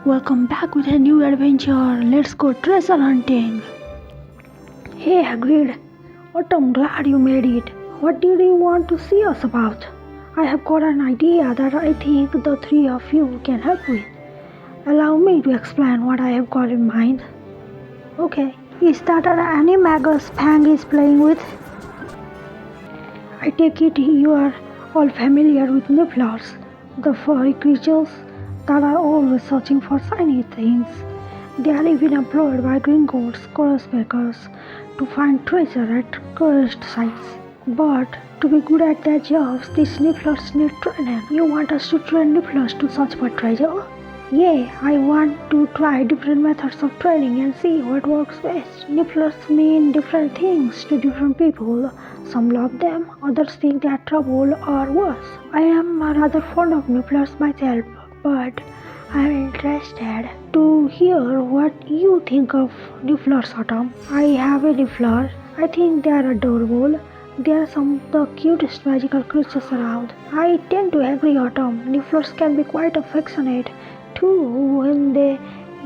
Welcome back with a new adventure. Let's go treasure hunting. Hey, Hagrid. Autumn, glad you made it. What did you want to see us about? I have got an idea that I think the three of you can help with. Allow me to explain what I have got in mind. Okay, is that an animagus Pang is playing with? I take it you are all familiar with Nifflers, the furry creatures that are always searching for shiny things. They are even employed by Gringotts Crossbreakers to find treasure at cursed sites. But to be good at their jobs, these Nifflers need training. You want us to train Nifflers to search for treasure? Yeah, I want to try different methods of training and see what works best. Nifflers mean different things to different people. Some love them, others think they are trouble or worse. I am rather fond of Nifflers myself, but I am interested to hear what you think of Nifflers, Autumn. I have a Niffler. I think they are adorable. They are some of the cutest magical creatures around. I tend to agree, Autumn. Nifflers can be quite affectionate too when they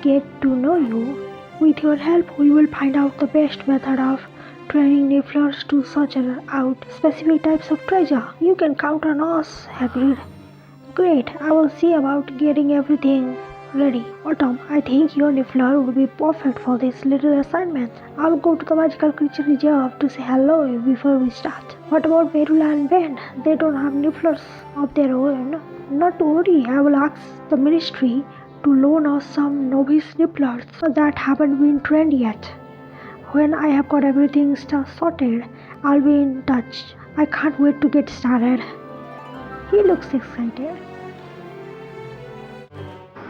get to know you. With your help, we will find out the best method of training Nifflers to search out specific types of treasure. You can count on us, Hagrid. Great, I will see about getting everything ready. Autumn, I think your Niffler would be perfect for this little assignment. I'll go to the magical creature reserve to say hello before we start. What about Merula and Ben? They don't have Nifflers of their own. Not to worry, I will ask the ministry to loan us some novice Nifflers that haven't been trained yet. When I have got everything sorted, I'll be in touch. I can't wait to get started. He looks excited.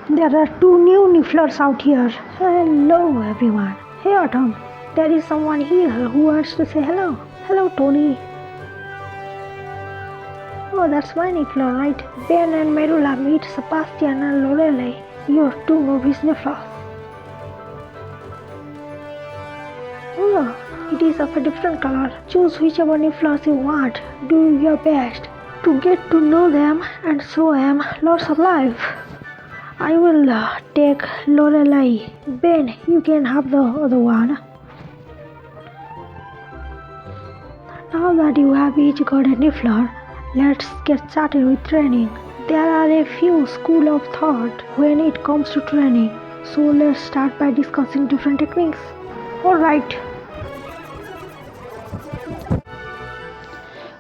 There are two new Nifflers out here. Hello everyone. Hey Autumn, there is someone here who wants to say hello. Hello Tony. Oh, that's my Niffler, right? Ben and Merula meet Sebastian and Lorelei, your two novice Nifflers. Oh, it is of a different color. Choose whichever Nifflers you want. Do your best to get to know them and show them lots of love. I will take Lorelei. Ben, you can have the other one. Now that you have each got a Niffler, let's get started with training. There are a few schools of thought when it comes to training, so let's start by discussing different techniques. Alright.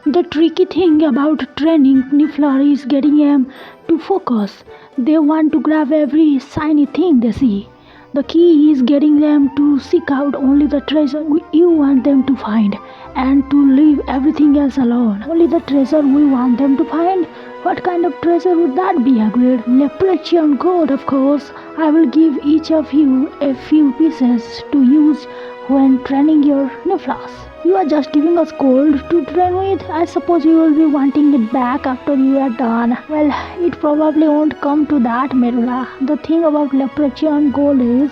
The tricky thing about training Niffler is getting them to focus. They want to grab every shiny thing they see. The key is getting them to seek out only the treasure you want them to find and to leave everything else alone. Only the treasure we want them to find. What kind of treasure would that be, Hagrid? Leprechaun gold, of course. I will give each of you a few pieces to use when training your Nifflers. You are just giving us gold to train with. I suppose you will be wanting it back after you are done. Well, it probably won't come to that, Merula. The thing about Leprechaun gold is,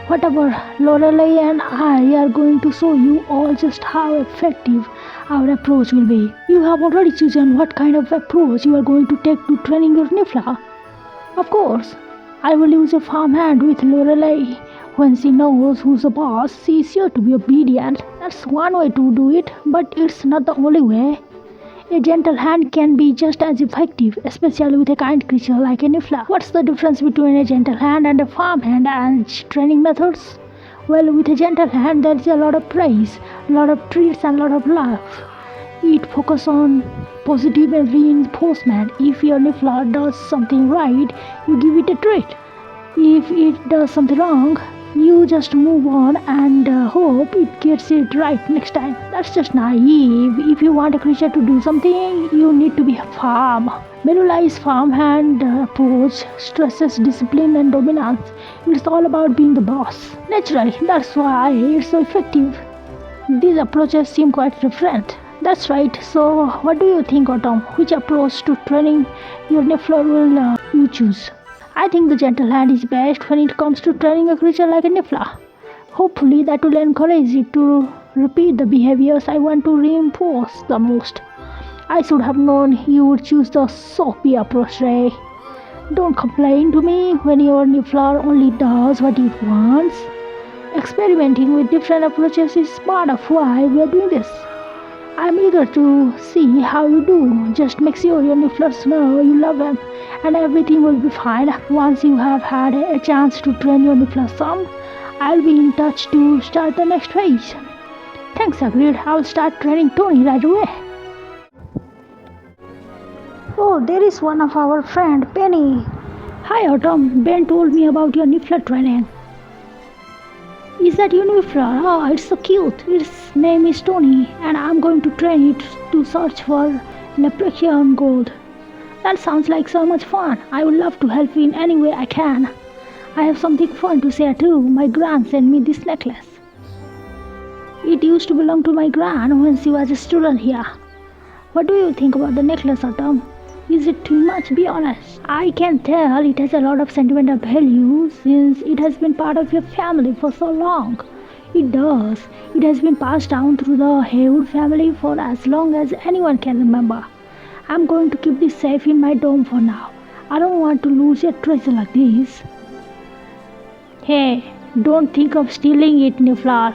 whatever Lorelei and I are going to show you all just how effective our approach will be. You have already chosen what kind of approach you are going to take to training your Niffler. Of course, I will use a farmhand with Lorelei. When she knows who's the boss, she is sure to be obedient. That's one way to do it, but it's not the only way. A gentle hand can be just as effective, especially with a kind creature like a Niffler. What's the difference between a gentle hand and a farmhand and training methods? Well, with a gentle hand, there is a lot of praise, a lot of treats and a lot of love. It focuses on positive reinforcement. If your Niffler does something right, you give it a treat. If it does something wrong, you just move on and hope it gets it right next time. That's just naive. If you want a creature to do something, you need to be firm. Merulai's farmhand approach stresses discipline and dominance. It's all about being the boss. Naturally, that's why it's so effective. These approaches seem quite different. That's right. So, what do you think, Autumn? Which approach to training your Niffler will you choose? I think the gentle hand is best when it comes to training a creature like a Niffler. Hopefully that will encourage it to repeat the behaviors I want to reinforce the most. I should have known you would choose the soapy approach, Ray. Don't complain to me when your Niffler only does what it wants. Experimenting with different approaches is part of why we are doing this. I'm eager to see how you do. Just make sure your Nifflers know you love them, and everything will be fine. Once you have had a chance to train your Nifflers some, I'll be in touch to start the next phase. Thanks, agreed. I'll start training Tony right away. Oh, there is one of our friend, Penny. Hi, Autumn. Ben told me about your Niffler training. Is that your Niffler? Oh, it's so cute. Its name is Tony, and I'm going to train it to search for leprechaun gold. That sounds like so much fun. I would love to help in any way I can. I have something fun to share too. My gran sent me this necklace. It used to belong to my gran when she was a student here. What do you think about the necklace, Autumn? Is it too much? Be honest. I can tell it has a lot of sentimental value since it has been part of your family for so long. It does. It has been passed down through the Haywood family for as long as anyone can remember. I'm going to keep this safe in my dome for now. I don't want to lose a treasure like this. Hey, don't think of stealing it, Niffler.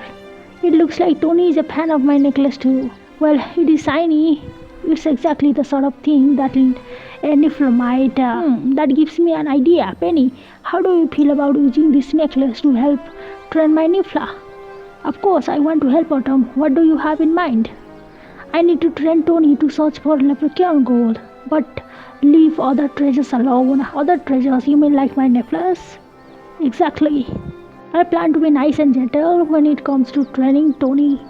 It looks like Tony is a fan of my necklace too. Well, it is shiny. It's exactly the sort of thing that a Niffler might. That gives me an idea. Penny, how do you feel about using this necklace to help train my Niffler? Of course, I want to help, Autumn. What do you have in mind? I need to train Tony to search for leprechaun gold, but leave other treasures alone. Other treasures? You mean like my necklace? Exactly. I plan to be nice and gentle when it comes to training Tony.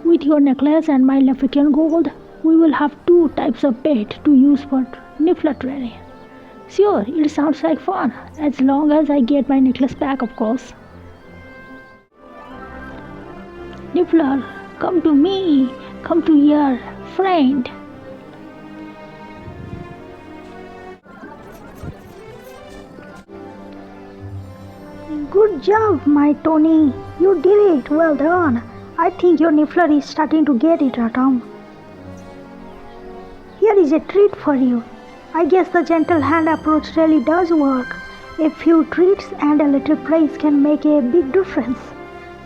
With your necklace and my leprechaun gold, we will have two types of bait to use for Niffler training. Sure, it sounds like fun, as long as I get my necklace back, of course. Niffler, come to me. Come to your friend. Good job, my Tony. You did it. Well done. I think your Niffler is starting to get it, Autumn. Here is a treat for you. I guess the gentle hand approach really does work. A few treats and a little praise can make a big difference.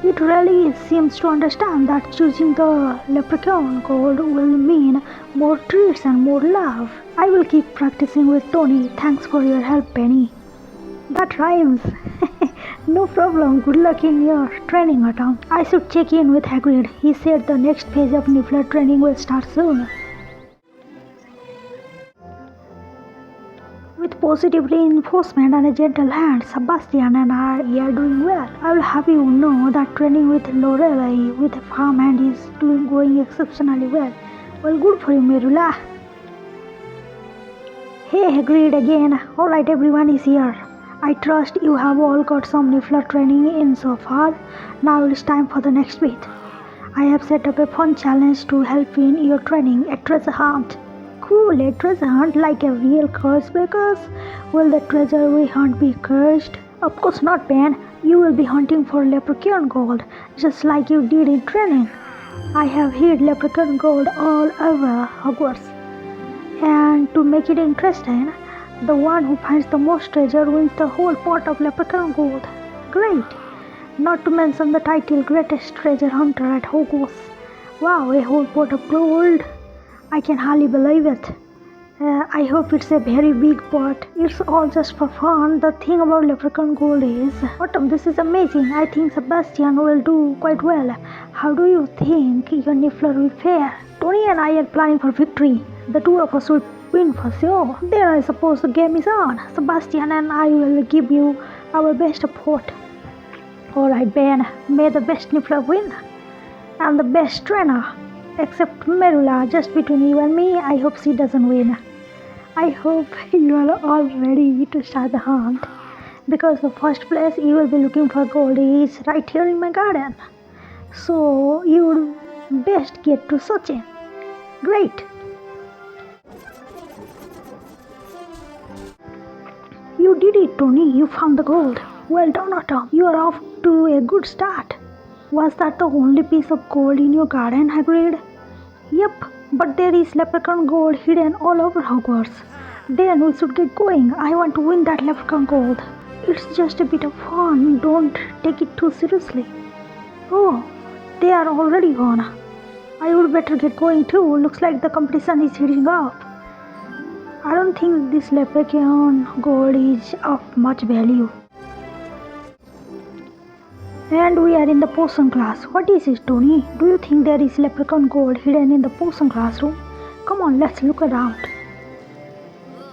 It really seems to understand that choosing the leprechaun gold will mean more treats and more love. I will keep practicing with Tony. Thanks for your help, Penny. That rhymes. No problem. Good luck in your training, Autumn. I should check in with Hagrid. He said the next phase of Niffler training will start soon. With positive reinforcement and a gentle hand, Sebastian and I are doing well. I will have you know that training with Lorelei with a farmhand is going exceptionally well. Well, good for you, Merula. Hey, agreed again. Alright, everyone is here. I trust you have all got some Niffler training in so far. Now it's time for the next bit. I have set up a fun challenge to help in your training, a treasure hunt. Cool, a treasure hunt like a real curse breakers? Will the treasure we hunt be cursed? Of course not, Ben. You will be hunting for leprechaun gold, just like you did in training. I have hid leprechaun gold all over Hogwarts. And to make it interesting, the one who finds the most treasure wins the whole pot of leprechaun gold. Great! Not to mention the title Greatest Treasure Hunter at Hogwarts. Wow, a whole pot of gold! I can hardly believe it. I hope it's a very big pot. It's all just for fun. The thing about leprechaun gold is, Autumn, this is amazing. I think Sebastian will do quite well. How do you think your Niffler will fare? Tony and I are planning for victory. The two of us will win for sure. Then I suppose the game is on. Sebastian and I will give you our best support. Alright, Ben. May the best Niffler win. And the best trainer. Except Merula, just between you and me, I hope she doesn't win. I hope you are all ready to start the hunt, because the first place you will be looking for gold is right here in my garden. So you would best get to searching. Great! You did it, Tony. You found the gold. Well done, Autumn. You are off to a good start. Was that the only piece of gold in your garden, Hagrid? Yep, but there is leprechaun gold hidden all over Hogwarts. Then we should get going. I want to win that leprechaun gold. It's just a bit of fun. Don't take it too seriously. Oh, they are already gone. I would better get going too. Looks like the competition is heating up. I don't think this leprechaun gold is of much value. And we are in the potion class. What is it, Tony? Do you think there is leprechaun gold hidden in the potion classroom? Come on, let's look around.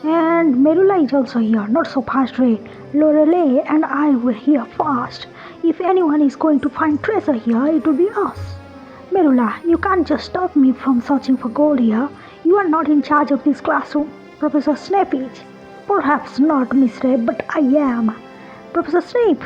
And Merula is also here. Not so fast, Ray. Lorelei and I were here first. If anyone is going to find treasure here, it will be us. Merula, you can't just stop me from searching for gold here. You are not in charge of this classroom. Professor Snape is. Perhaps not, Miss Ray, but I am. Professor Snape,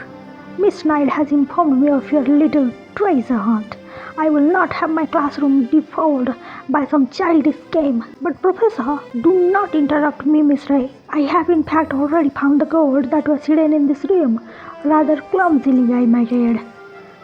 Miss Knight has informed me of your little treasure hunt. I will not have my classroom defiled by some childish game. But Professor, do not interrupt me, Miss Ray. I have in fact already found the gold that was hidden in this room, rather clumsily I might add.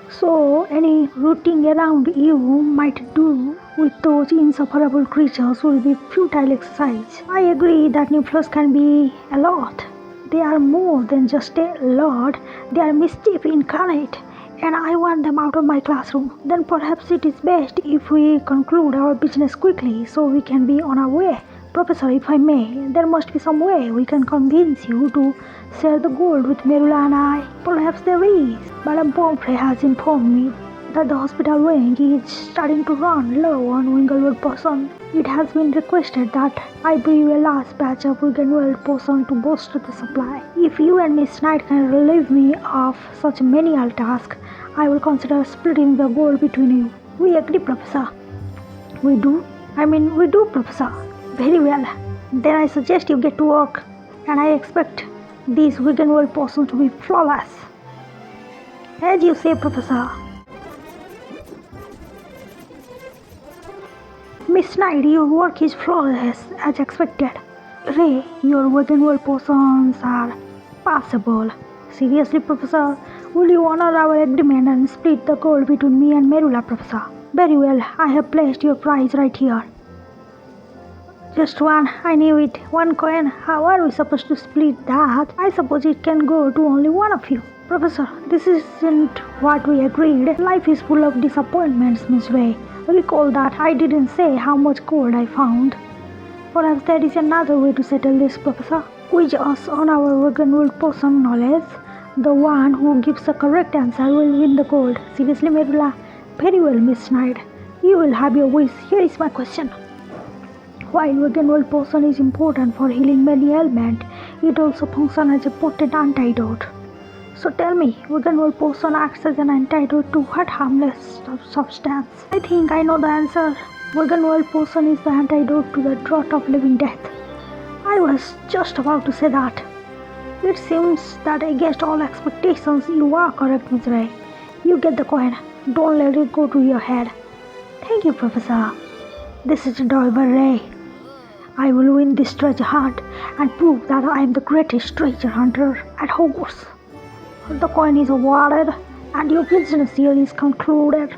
So any rooting around you might do with those insufferable creatures will be futile exercise. I agree that Nifflers can be a lot. They are more than just a lot, they are mischief incarnate. And I want them out of my classroom. Then perhaps it is best if we conclude our business quickly so we can be on our way. Professor, if I may, there must be some way we can convince you to share the gold with Merula and I. Perhaps there is. Madame Pomfrey has informed me that the hospital wing is starting to run low on Wiggenweld potion. It has been requested that I brew a large batch of Wiggenweld potion to bolster the supply. If you and Miss Knight can relieve me of such menial task, I will consider splitting the gold between you. We agree, Professor. We do, Professor. Very well. Then I suggest you get to work, and I expect these Wiggenweld potions to be flawless. As you say, Professor. Miss Knight, your work is flawless as expected. Ray, your Wiggenweld potions are passable. Seriously, Professor, will you honor our agreement and split the gold between me and Merula, Professor? Very well, I have placed your prize right here. Just one, I knew it. One coin, how are we supposed to split that? I suppose it can go to only one of you. Professor, this isn't what we agreed. Life is full of disappointments, Miss Ray. Recall that I didn't say how much gold I found. Perhaps there is another way to settle this, Professor. Quiz us on our Wiggenweld potion knowledge. The one who gives the correct answer will win the gold. Seriously, Merula? Very well, Miss Knight. You will have your wish. Here is my question. While Wiggenweld potion is important for healing many ailments, it also functions as a potent antidote. So tell me, Wiggenweld potion acts as an antidote to what harmless substance? I think I know the answer. Wiggenweld potion is the antidote to the drought of living death. I was just about to say that. It seems that against all expectations, you are correct, Miss Ray. You get the coin. Don't let it go to your head. Thank you, Professor. This is enjoyable, Ray. I will win this treasure hunt and prove that I am the greatest treasure hunter at Hogwarts. The coin is awarded and your business here is concluded.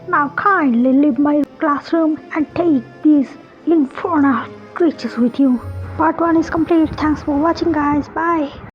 Now kindly leave my classroom and take these infernal creatures with you. Part 1 is complete. Thanks for watching, guys. Bye.